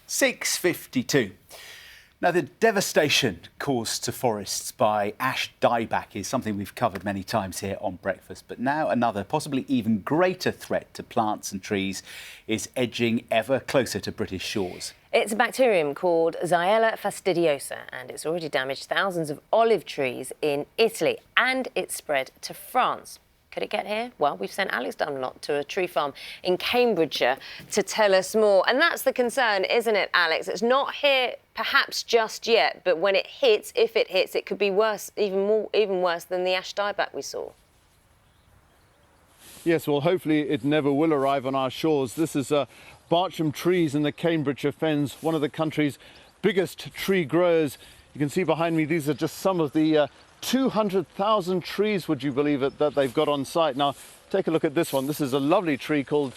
6:52. Now, the devastation caused to forests by ash dieback is something we've covered many times here on Breakfast. But now another, possibly even greater threat to plants and trees is edging ever closer to British shores. It's a bacterium called Xylella fastidiosa, and it's already damaged thousands of olive trees in Italy, and it's spread to France. Could it get here? Well, we've sent Alex Dunlop to a tree farm in Cambridgeshire to tell us more. And that's the concern, isn't it, Alex? It's not here perhaps just yet, but when it hits, if it hits, it could be worse, even worse than the ash dieback we saw. Yes, well, hopefully it never will arrive on our shores. This is Bartram Trees in the Cambridgeshire Fens, one of the country's biggest tree growers. You can see behind me, these are just some of the 200,000 trees, would you believe it, that they've got on site. Now, take a look at this one. This is a lovely tree called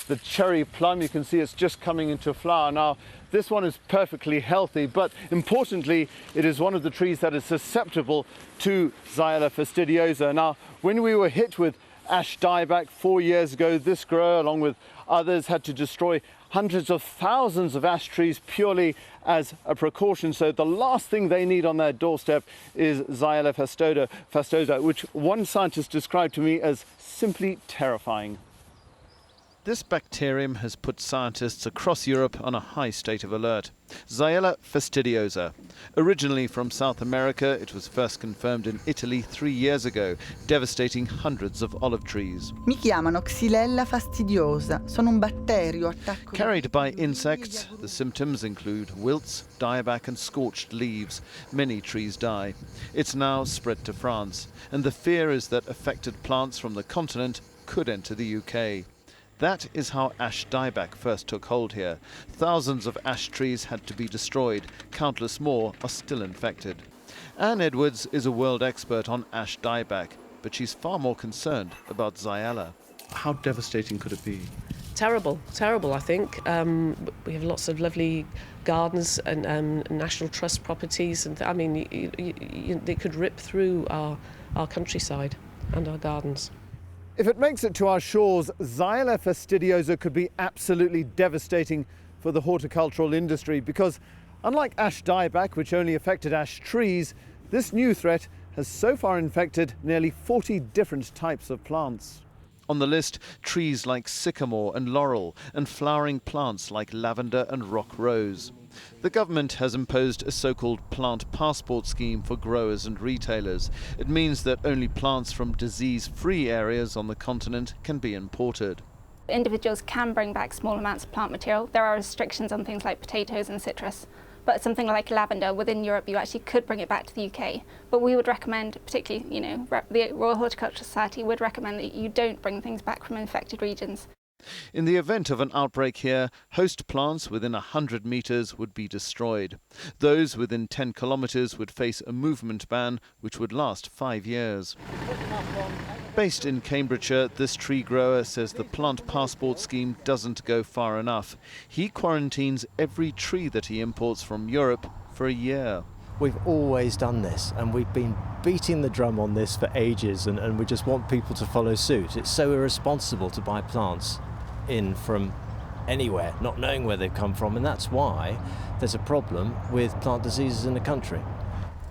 the cherry plum. You can see it's just coming into flower. Now, this one is perfectly healthy, but importantly, it is one of the trees that is susceptible to Xylella fastidiosa. Now, when we were hit with ash dieback 4 years ago, this grower, along with others, had to destroy hundreds of thousands of ash trees purely as a precaution. So the last thing they need on their doorstep is Xylella fastosa, which one scientist described to me as simply terrifying. This bacterium has put scientists across Europe on a high state of alert. Xylella fastidiosa. Originally from South America, it was first confirmed in Italy 3 years ago, devastating hundreds of olive trees. Mi chiamano Xylella fastidiosa. Sono un batterio attacco. Carried by insects, the symptoms include wilts, dieback and scorched leaves. Many trees die. It's now spread to France, and the fear is that affected plants from the continent could enter the UK. That is how ash dieback first took hold here. Thousands of ash trees had to be destroyed. Countless more are still infected. Anne Edwards is a world expert on ash dieback, but she's far more concerned about Xylella. How devastating could it be? Terrible, I think. We have lots of lovely gardens and National Trust properties, and I mean, they could rip through our countryside and our gardens. If it makes it to our shores, Xylella fastidiosa could be absolutely devastating for the horticultural industry because, unlike ash dieback, which only affected ash trees, this new threat has so far infected nearly 40 different types of plants. On the list, trees like sycamore and laurel, and flowering plants like lavender and rock rose. The government has imposed a so-called plant passport scheme for growers and retailers. It means that only plants from disease-free areas on the continent can be imported. Individuals can bring back small amounts of plant material. There are restrictions on things like potatoes and citrus. But something like lavender, within Europe, you actually could bring it back to the UK. But we would recommend, particularly, the Royal Horticultural Society would recommend that you don't bring things back from infected regions. In the event of an outbreak here, host plants within 100 metres would be destroyed. Those within 10 kilometres would face a movement ban, which would last 5 years. Based in Cambridgeshire, this tree grower says the plant passport scheme doesn't go far enough. He quarantines every tree that he imports from Europe for a year. We've always done this, and we've been beating the drum on this for ages, and we just want people to follow suit. It's so irresponsible to buy plants in from anywhere, not knowing where they've come from, and that's why there's a problem with plant diseases in the country.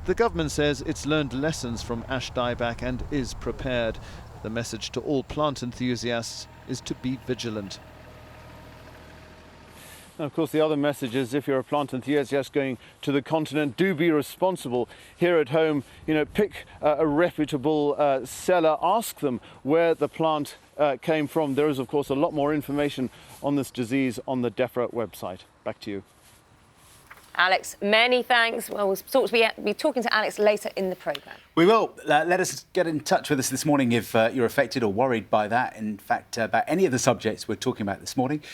The government says it's learned lessons from ash dieback and is prepared. The message to all plant enthusiasts is to be vigilant. And of course, the other message is, if you're a plant enthusiast going to the continent, do be responsible. Here at home, pick a reputable seller, ask them where the plant came from. There is, of course, a lot more information on this disease on the DEFRA website. Back to you. Alex, many thanks. Well, we'll be talking to Alex later in the programme. We will. Let us get in touch with us this morning if you're affected or worried by that. In fact, about any of the subjects we're talking about this morning.